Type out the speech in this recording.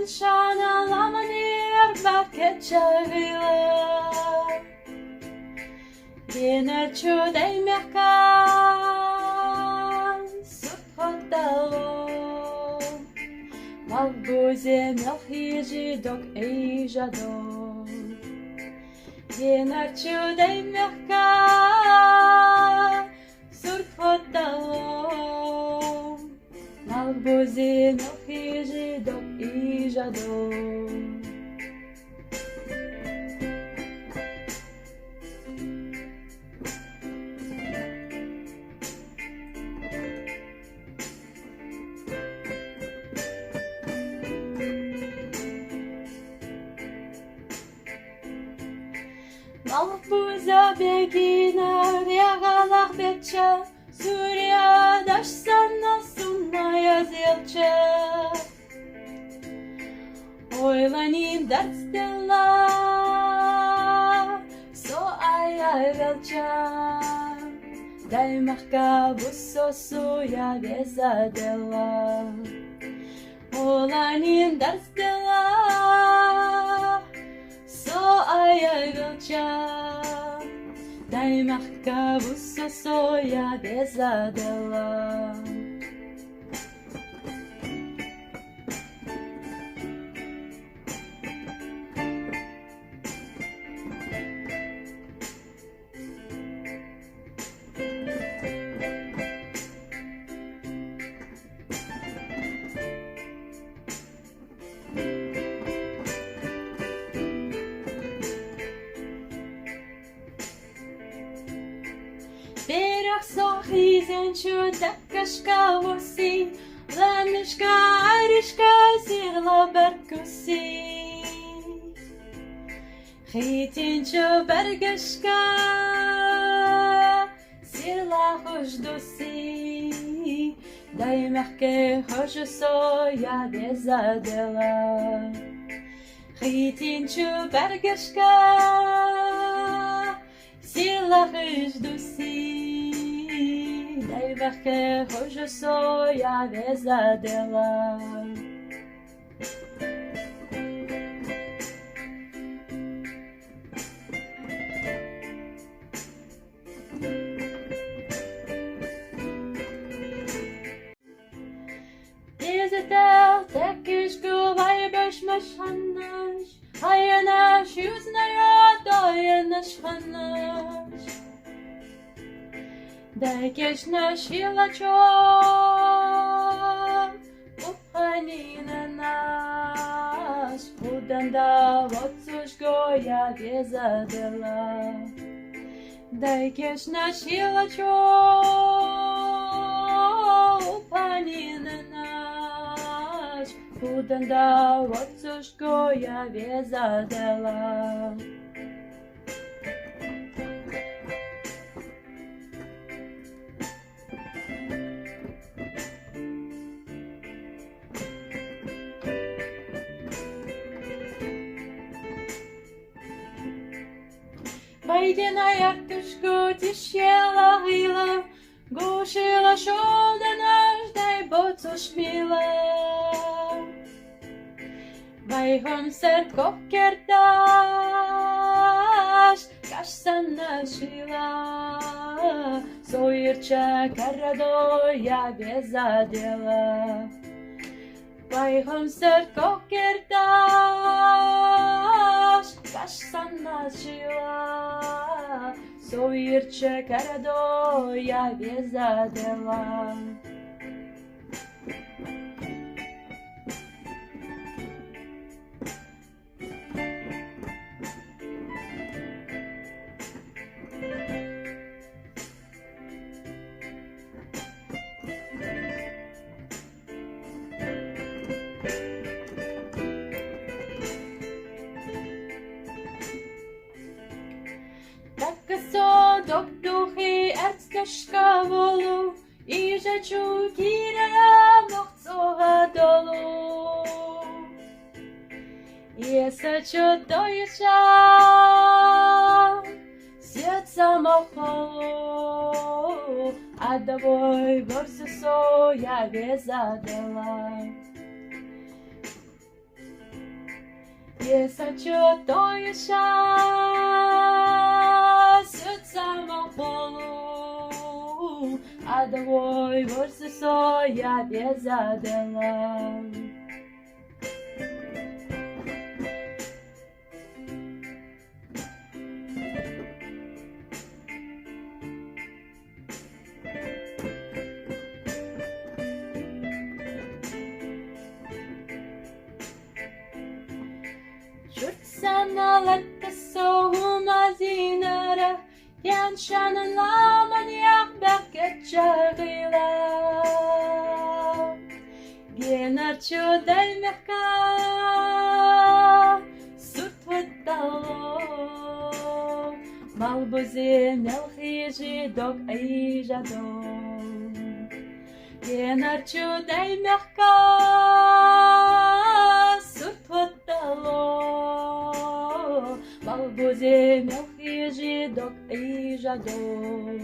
Shana lamanir baketchavila Dina chudei merkan Sukhotalo Malbuze melhiji dok ejado Dina chudei merkan Sukhotalo Malbuze melhiji dok ejado Malbuza begina regalar betçe Suriya daşsana sunna yazılçe Oylanin dertstella So ayarılça Daymahka bu sosu ya bezadella Oylanin dertstella So ayarılça Daymahka bu sosu ya bezadella Berach sochizen chudakashka vosi Lamishka arishka sirla berkusi Chitin chubergashka Sirla khujdusi Daymahke khujso ya bezadela Chitin chubergashka Sirla khujdusi Daymahke khujso ya bezadela Dezetel tekish guvay bashmash hanash Hayanash yuznaya doyanash hanash Дайкешнаш илачом Упханина наш Буданда воцушко я безадела Дайкешнаш илачом Упханина наш Буданда воцушко я безадела Вайдена яртушку тишела гила, гушила шода наш, дай боцу шмила. Вайхом сертков керташ, кашсана шила. Соирча карадо я безадела. Вайхом сертков керташ, кашсана шила. Соирче карадо я безадела. Dokduchi erzkeszka volu, I rzeczu kireja mochcoha dolu. Jeseću dojeća, sjeca moholu, a da voj borsu soja bezadela. Єсачу той час, само полу, а давай ворсо я безадела. Sana lette soğuma zinara Yan şanın laman yak berket çağıyla Genar çödel meka Surt vıttalo Malbuzi melhiji dok ijado Genar çödel meka Surt vıttalo Malbuzi melhiji dok ijado